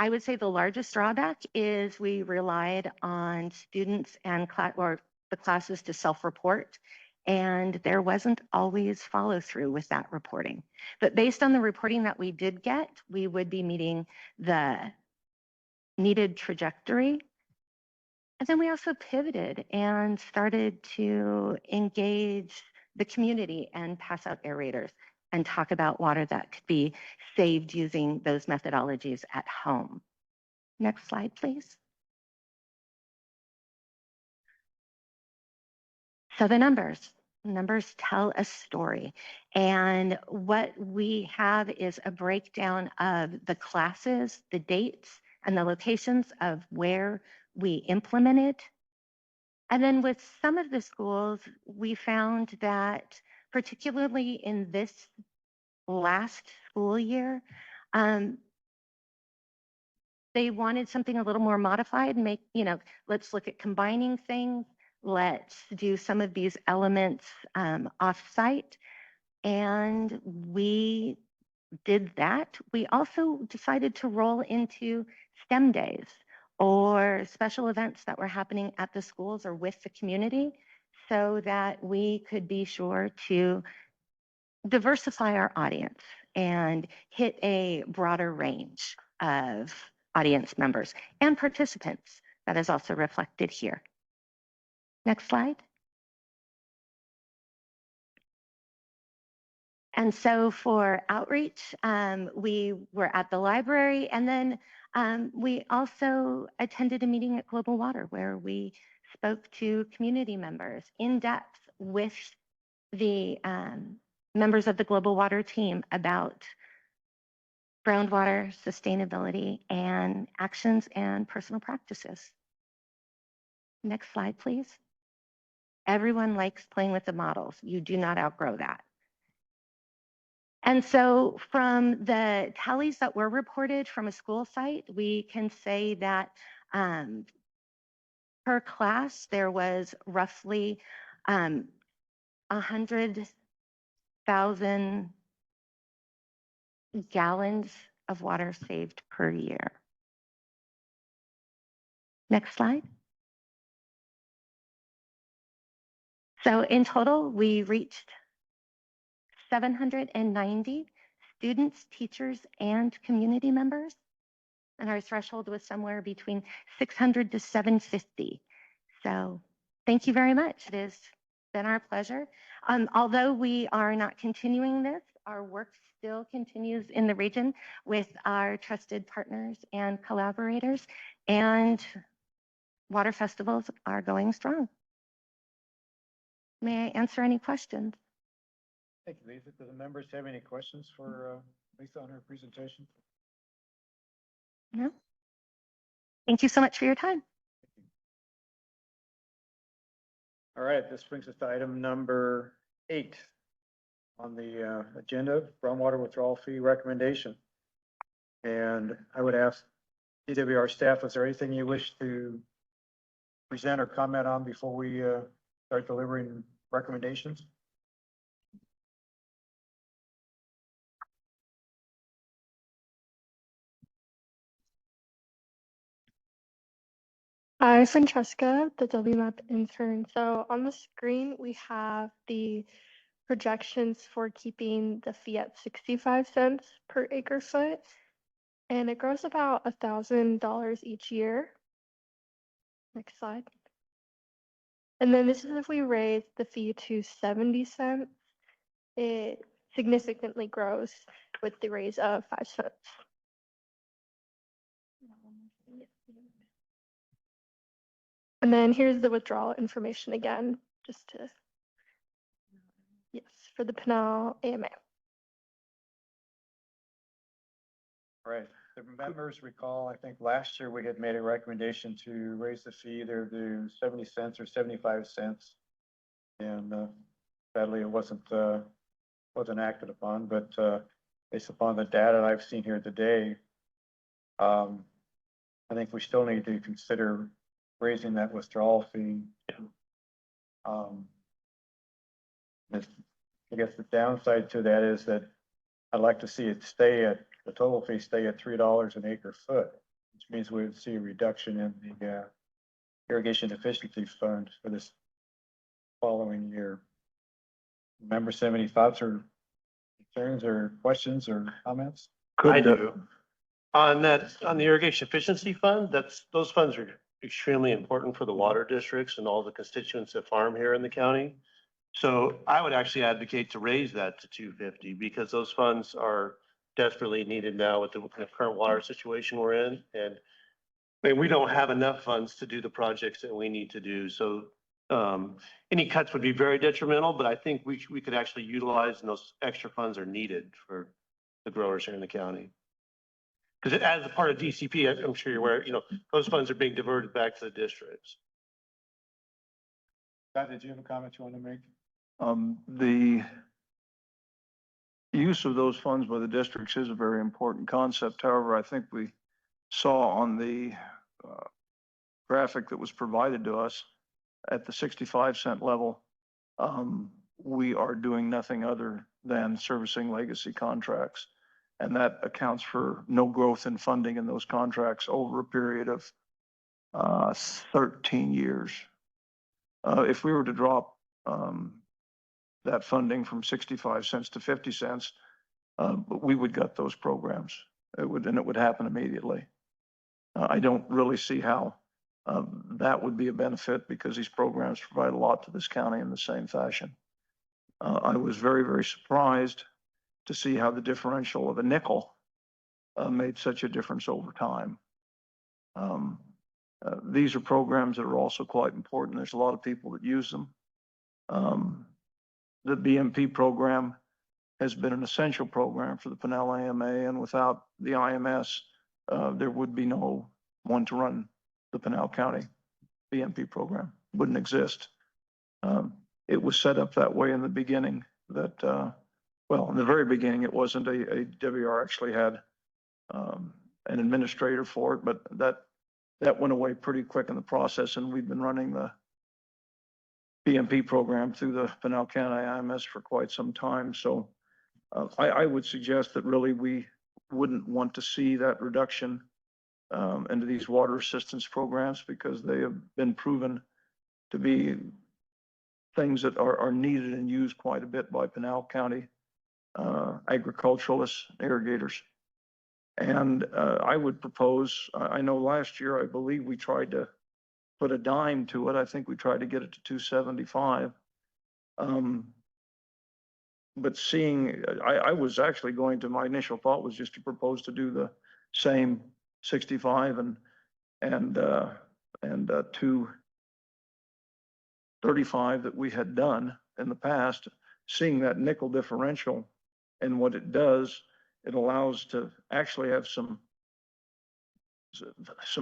would say the largest drawback is we relied on students and the classes to self-report, and there wasn't always follow through with that reporting. But based on the reporting that we did get, we would be meeting the needed trajectory. And then we also pivoted and started to engage the community and pass out aerators and talk about water that could be saved using those methodologies at home. Next slide, please. So the numbers tell a story. And what we have is a breakdown of the classes, the dates, and the locations of where we implemented. And then with some of the schools, we found that particularly in this last school year, they wanted something a little more modified, let's look at combining things, let's do some of these elements off-site. And we did that. We also decided to roll into STEM days or special events that were happening at the schools or with the community, so that we could be sure to diversify our audience and hit a broader range of audience members and participants. That is also reflected here. Next slide. And so for outreach, we were at the library, and then we also attended a meeting at Global Water where we spoke to community members in depth with the members of the Global Water team about groundwater sustainability and actions and personal practices. Next slide, please. Everyone likes playing with the models. You do not outgrow that. And so from the tallies that were reported from a school site, we can say that per class, there was roughly 100,000 gallons of water saved per year. Next slide. So in total, we reached 790 students, teachers, and community members. And our threshold was somewhere between 600 to 750. So thank you very much. It has been our pleasure. Although we are not continuing this, our work still continues in the region with our trusted partners and collaborators, and water festivals are going strong. May I answer any questions? Thank you, Lisa. Do the members have any questions for Lisa on her presentation? No? Thank you so much for your time. All right, this brings us to item number 8 on the agenda, groundwater withdrawal fee recommendation. And I would ask DWR staff, is there anything you wish to present or comment on before we start delivering recommendations? Hi, Francesca, the WMAP intern. So on the screen, we have the projections for keeping the fee at 65 cents per acre foot. And it grows about $1,000 each year. Next slide. And then this is if we raise the fee to 70 cents, it significantly grows with the raise of 5 cents. And then here's the withdrawal information again, just to, yes, for the Pinal AMA. All right, the members recall, I think last year we had made a recommendation to raise the fee either to 70 cents or 75 cents. And sadly, it wasn't acted upon, but based upon the data I've seen here today, I think we still need to consider raising that withdrawal fee. I guess the downside to that is that I'd like to see it stay at, the total fee stay at $3 an acre foot, which means we would see a reduction in the irrigation efficiency fund for this following year. Members have any thoughts or concerns or questions or comments? I do. On that, on the irrigation efficiency fund, those funds are extremely important for the water districts and all the constituents that farm here in the county. So I would actually advocate to raise that to 250 because those funds are desperately needed now with the current water situation we're in. And I mean, we don't have enough funds to do the projects that we need to do. So any cuts would be very detrimental, but I think we could actually utilize, and those extra funds are needed for the growers here in the county. Because as a part of DCP, I'm sure you're aware, those funds are being diverted back to the districts. Scott, did you have a comment you want to make? The use of those funds by the districts is a very important concept. However, I think we saw on the graphic that was provided to us at the 65 cent level, we are doing nothing other than servicing legacy contracts. And that accounts for no growth in funding in those contracts over a period of 13 years. If we were to drop that funding from 65 cents to 50 cents, we would gut those programs. It would happen immediately. I don't really see how that would be a benefit because these programs provide a lot to this county in the same fashion. I was very, very surprised to see how the differential of a nickel made such a difference over time. These are programs that are also quite important. There's a lot of people that use them. The BMP program has been an essential program for the Pinal AMA, and without the IMS, there would be no one to run the Pinal County BMP program. Wouldn't exist. It was set up that way in the beginning that, well, in the very beginning, it wasn't a WR actually had an administrator for it, but that went away pretty quick in the process, and we've been running the BMP program through the Pinal County IMS for quite some time. So I would suggest that really we wouldn't want to see that reduction into these water assistance programs because they have been proven to be things that are needed and used quite a bit by Pinal County agriculturalists, irrigators. And I would propose, I know last year, I believe we tried to put a dime to it. I think we tried to get it to 275. But seeing, I was actually going to, my initial thought was just to propose to do the same 65 and 235 that we had done in the past. Seeing that nickel differential and what it does, it allows to actually have some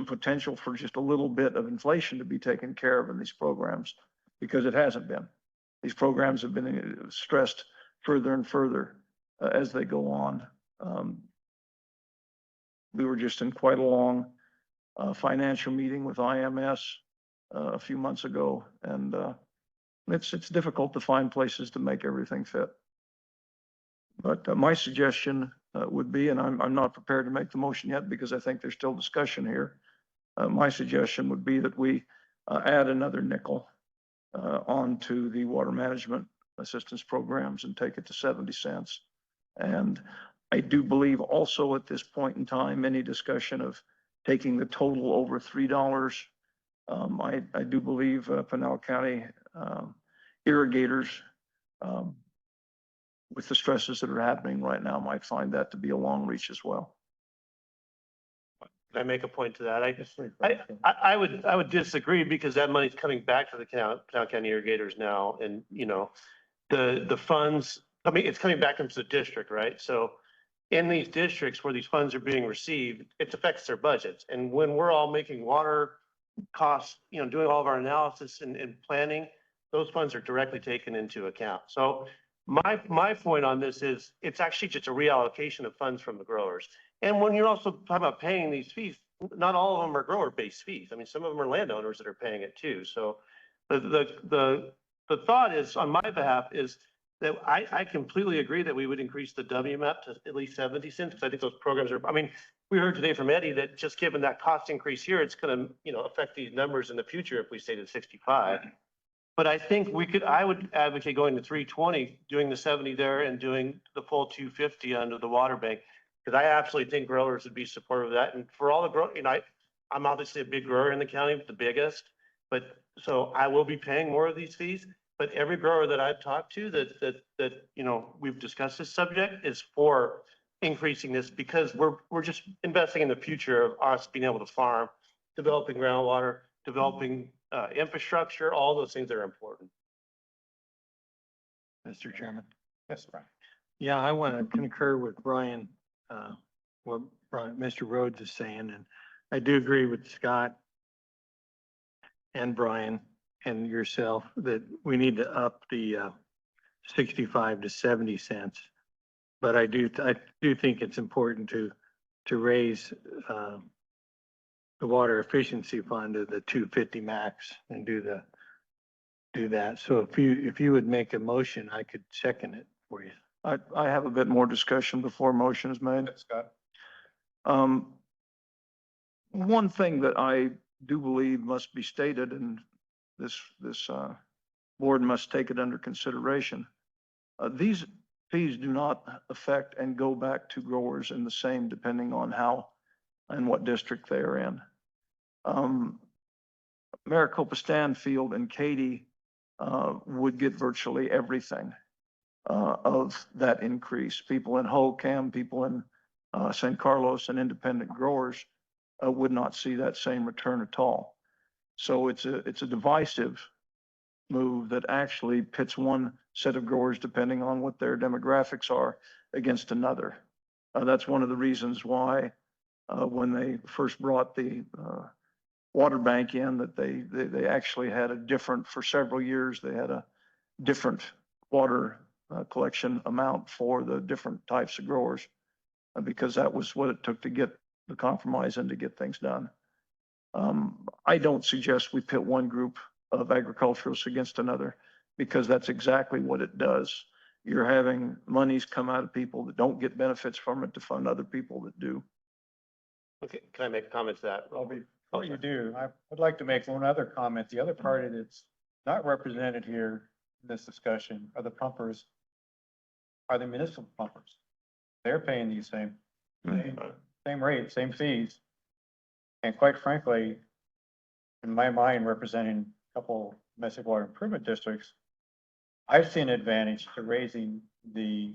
potential for just a little bit of inflation to be taken care of in these programs, because it hasn't been. These programs have been stressed further and further as they go on. We were just in quite a long financial meeting with IMS a few months ago, and it's difficult to find places to make everything fit. But my suggestion would be, and I'm not prepared to make the motion yet because I think there's still discussion here. My suggestion would be that we add another nickel onto the water management assistance programs and take it to 70 cents. And I do believe also at this point in time, any discussion of taking the total over $3, I do believe Pinal County irrigators with the stresses that are happening right now might find that to be a long reach as well. Can I make a point to that? I would disagree because that money's coming back to the Pinal County irrigators now, and you know, the funds. I mean, it's coming back into the district, right? So in these districts where these funds are being received, it affects their budgets. And when we're all making water costs, you know, doing all of our analysis and planning, those funds are directly taken into account. So my point on this is it's actually just a reallocation of funds from the growers. And when you're also talking about paying these fees, not all of them are grower-based fees. I mean, some of them are landowners that are paying it too. So the thought is, on my behalf, is that I completely agree that we would increase the WMAP to at least 70 cents. Because I think those programs are, I mean, we heard today from Eddie that just given that cost increase here, it's going to, you know, affect these numbers in the future if we stay to 65. But I think I would advocate going to 320, doing the 70 there and doing the full 250 under the water bank. Because I absolutely think growers would be supportive of that. And for all the growth, you know, I'm obviously a big grower in the county, the biggest, but so I will be paying more of these fees. But every grower that I've talked to that, you know, we've discussed this subject is for increasing this because we're just investing in the future of us being able to farm, developing groundwater, developing infrastructure, all those things that are important. Mr. Chairman. Yes, Brian. Yeah, I want to concur with Brian, what Mr. Rhodes is saying, and I do agree with Scott and Brian and yourself that we need to up the 65 to 70 cents. But I do think it's important to raise the water efficiency fund to the 250 max and do that. So if you would make a motion, I could second it for you. I have a bit more discussion before motion is made. Scott. One thing that I do believe must be stated, and this board must take it under consideration. These fees do not affect and go back to growers in the same, depending on how and what district they are in. Maricopa Stanfield and Katy would get virtually everything of that increase. People in Holcomb, people in San Carlos, and independent growers would not see that same return at all. So it's a divisive move that actually pits one set of growers, depending on what their demographics are, against another. That's one of the reasons why when they first brought the water bank in, that they actually had a different, for several years, they had a different water collection amount for the different types of growers, because that was what it took to get the compromise and to get things done. I don't suggest we pit one group of agriculturalists against another, because that's exactly what it does. You're having monies come out of people that don't get benefits from it to fund other people that do. Okay, can I make a comment to that? Before you do, I would like to make one other comment. The other party that's not represented here in this discussion are the pumpers, are the municipal pumpers. They're paying these same rates, same fees. And quite frankly, in my mind, representing a couple domestic water improvement districts, I've seen an advantage to raising the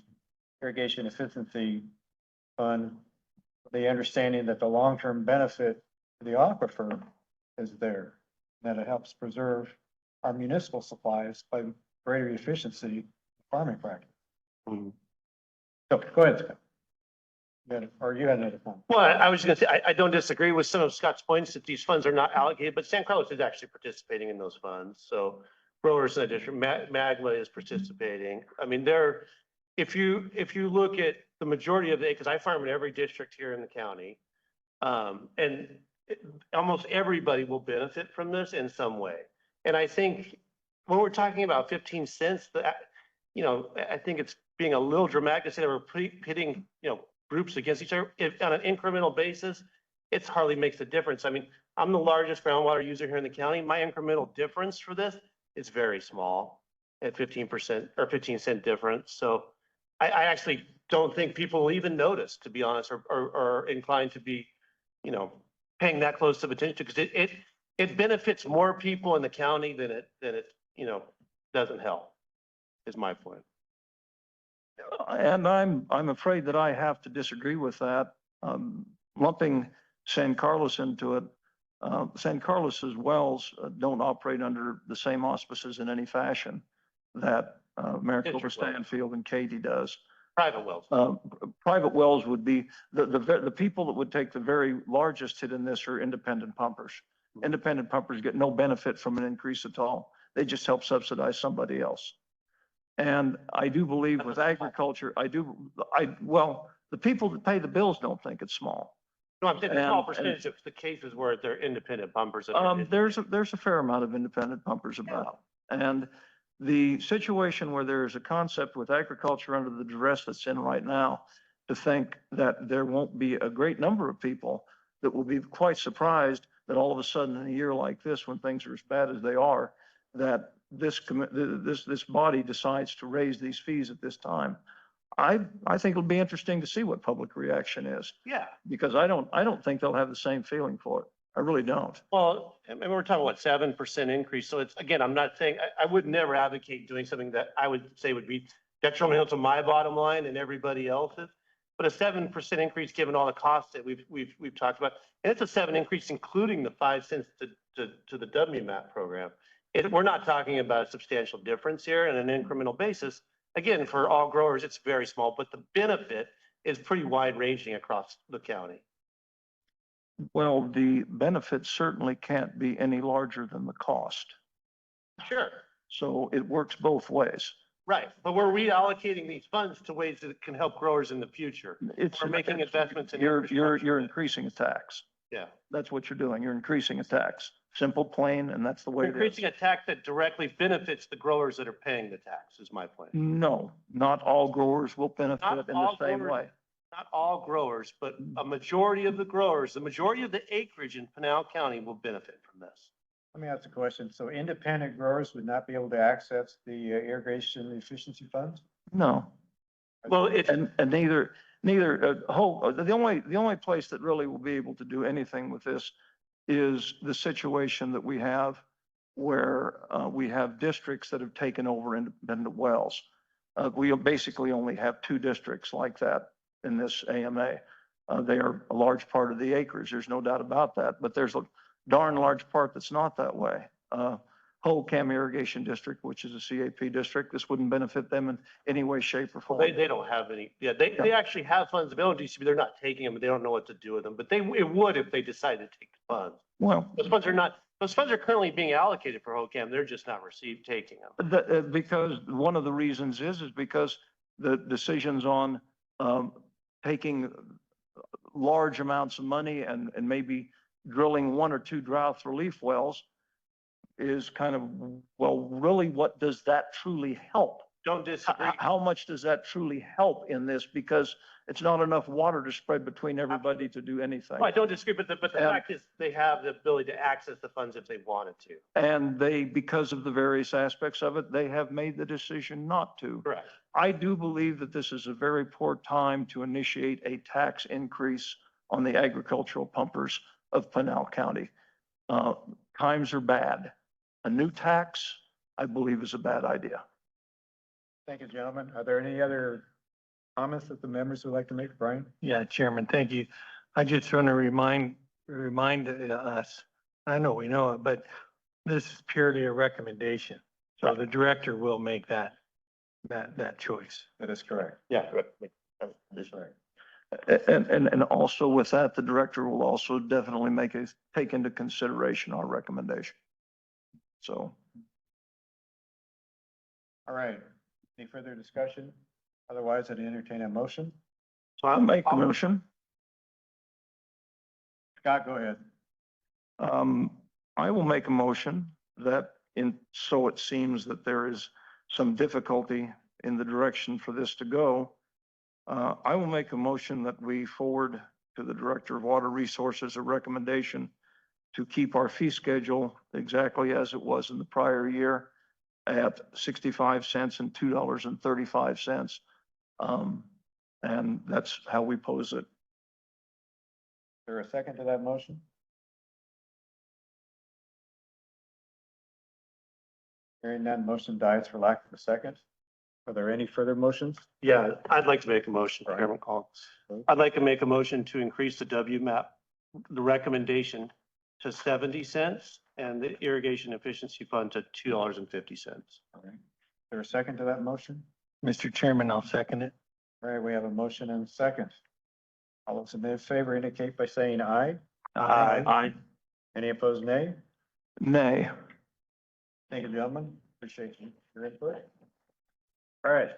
irrigation efficiency fund, the understanding that the long-term benefit to the aquifer is there, that it helps preserve our municipal supplies by greater efficiency of farming practice. So go ahead, Scott. Or you had another comment. Well, I was just gonna say, I don't disagree with some of Scott's points that these funds are not allocated, but San Carlos is actually participating in those funds. So growers in the district, Magma is participating. I mean, if you look at the majority of because I farm in every district here in the county, almost everybody will benefit from this in some way. And I think when we're talking about 15 cents, I think it's being a little dramatic to say that we're pitting, groups against each other. If on an incremental basis, it hardly makes a difference. I mean, I'm the largest groundwater user here in the county. My incremental difference for this is very small at 15% or 15 cent difference. So I actually don't think people will even notice, to be honest, or inclined to be, paying that close of attention, because it benefits more people in the county than it doesn't help, is my point. And I'm afraid that I have to disagree with that. Lumping San Carlos into it, San Carlos's wells don't operate under the same auspices in any fashion that Maricopa Stanfield and Katy does. Private wells. Private wells would be the people that would take the very largest hit in this are independent pumpers. Independent pumpers get no benefit from an increase at all. They just help subsidize somebody else. And I do believe with agriculture, well, the people that pay the bills don't think it's small. No, I'm saying a small percentage of the cases where they're independent pumpers. There's a fair amount of independent pumpers about. And the situation where there's a concept with agriculture under the duress that's in right now, to think that there won't be a great number of people that will be quite surprised that all of a sudden in a year like this, when things are as bad as they are, that this body decides to raise these fees at this time. I think it'll be interesting to see what public reaction is. Yeah. Because I don't think they'll have the same feeling for it. I really don't. Well, I mean, we're talking about 7% increase. So it's, again, I'm not saying, I would never advocate doing something that I would say would be detrimental to my bottom line and everybody else's. But a 7% increase, given all the costs that we've talked about, and it's a 7% increase, including the 5 cents to the WMAP program. We're not talking about a substantial difference here on an incremental basis. Again, for all growers, it's very small, but the benefit is pretty wide ranging across the county. Well, the benefit certainly can't be any larger than the cost. Sure. So it works both ways. Right, but we're reallocating these funds to ways that can help growers in the future. We're making investments in you're increasing a tax. Yeah. That's what you're doing. You're increasing a tax. Simple, plain, and that's the way it is. Increasing a tax that directly benefits the growers that are paying the tax is my point. No, not all growers will benefit Not in the all same growers. way. not all growers, but a majority of the growers, the majority of the acreage in Pinal County will benefit from this. Let me ask a question. So independent growers would not be able to access the irrigation efficiency funds? No. Well, it's, And neither, the only place that really will be able to do anything with this is the situation that we have where we have districts that have taken over independent wells. We basically only have two districts like that in this AMA. They are a large part of the acreage. There's no doubt about that, but there's a darn large part that's not that way. Whole Cam Irrigation District, which is a CAP district, this wouldn't benefit them in any way, shape or form. they don't have any, they actually have funds available to DCB. They're not taking them, but they don't know what to do with them, but it would if they decided to take the funds. Well, Those funds are currently being allocated for HOCAM. They're just not taking them. because one of the reasons is because the decisions on taking large amounts of money and maybe drilling one or two drought relief wells is kind of, well, really, what does that truly help? Don't disagree. How much does that truly help in this? Because it's not enough water to spread between everybody to do anything. I don't disagree, but the fact is they have the ability to access the funds if they wanted to. And they, because of the various aspects of it, they have made the decision not to. Correct. I do believe that this is a very poor time to initiate a tax increase on the agricultural pumpers of Pinal County. Times are bad. A new tax, I believe, is a bad idea. Thank you, gentlemen. Are there any other comments that the members would like to make? Brian? Yeah, Chairman, thank you. I just want to remind us, I know we know it, but this is purely a recommendation. So the director will make that choice. That is correct. Yeah, correct. That's right. And also with that, the director will also definitely take into consideration our recommendation. So. All right. Any further discussion? Otherwise, I'd entertain a motion. So I'll make a motion. Scott, go ahead. I will make a motion that so it seems that there is some difficulty in the direction for this to go. I will make a motion that we forward to the Director of Water Resources a recommendation to keep our fee schedule exactly as it was in the prior year at 65 cents and $2.35. And that's how we pose it. Is there a second to that motion? Hearing none, motion dies for lack of a second. Are there any further motions? Yeah, I'd like to make a motion, Chairman Call. I'd like to make a motion to increase the WMAP, the recommendation to 70 cents and the irrigation efficiency fund to $2.50. All right. Is there a second to that motion? Mr. Chairman, I'll second it. All right, we have a motion and a second. All those in favor indicate by saying aye. Aye. Any opposed, nay? Nay. Thank you, gentlemen. Appreciate your input. All right.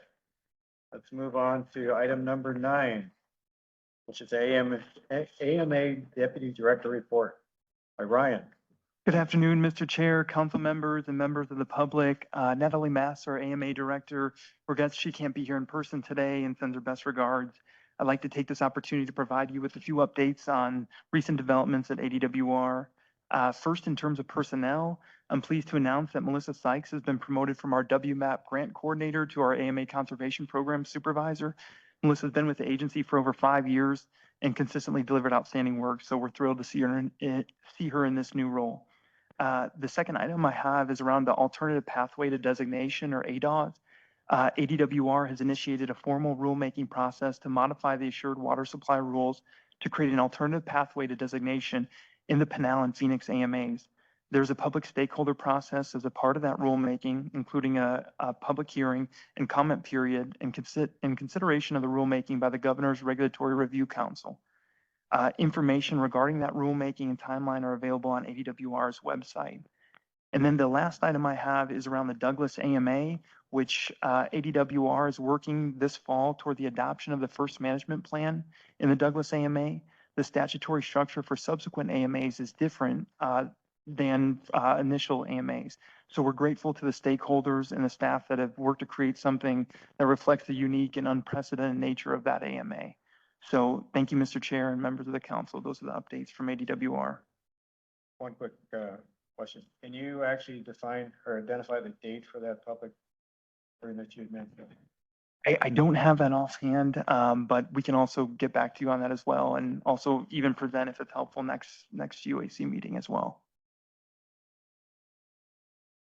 Let's move on to item number 9, which is AMA Deputy Director Report by Ryan. Good afternoon, Mr. Chair, council members, and members of the public. Natalie Mass, our AMA Director, regrets she can't be here in person today and sends her best regards. I'd like to take this opportunity to provide you with a few updates on recent developments at ADWR. First, in terms of personnel, I'm pleased to announce that Melissa Sykes has been promoted from our WMAP grant coordinator to our AMA Conservation Program Supervisor. Melissa's been with the agency for over 5 years and consistently delivered outstanding work, so we're thrilled to see her in this new role. The second item I have is around the Alternative Pathway to Designation, or ADOS. ADWR has initiated a formal rulemaking process to modify the Assured Water Supply rules to create an alternative pathway to designation in the Pinal and Phoenix AMAs. There's a public stakeholder process as a part of that rulemaking, including a public hearing and comment period in consideration of the rulemaking by the Governor's Regulatory Review Council. Information regarding that rulemaking and timeline are available on ADWR's website. And then the last item I have is around the Douglas AMA, which ADWR is working this fall toward the adoption of the first management plan in the Douglas AMA. The statutory structure for subsequent AMAs is different than initial AMAs. So we're grateful to the stakeholders and the staff that have worked to create something that reflects the unique and unprecedented nature of that AMA. So thank you, Mr. Chair and members of the council. Those are the updates from ADWR. One quick question. Can you actually define or identify the date for that public hearing that you had mentioned? I don't have that offhand, but we can also get back to you on that as well, and also even present if it's helpful next UAC meeting as well.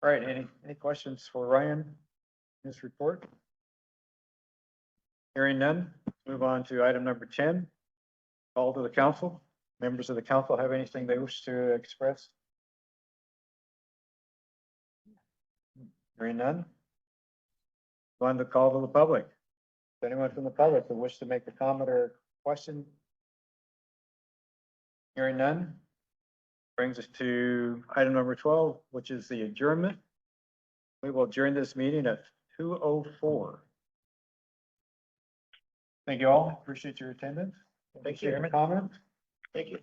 All right, any questions for Ryan in this report? Hearing none, move on to item number 10. Call to the council. Members of the council have anything they wish to express? Hearing none. Going to call to the public. Is anyone from the public that wish to make a comment or question? Hearing none. Brings us to item number 12, which is the adjournment. We will adjourn this meeting at 2:04. Thank you all. Appreciate your attendance. Thank you. Comment? Thank you.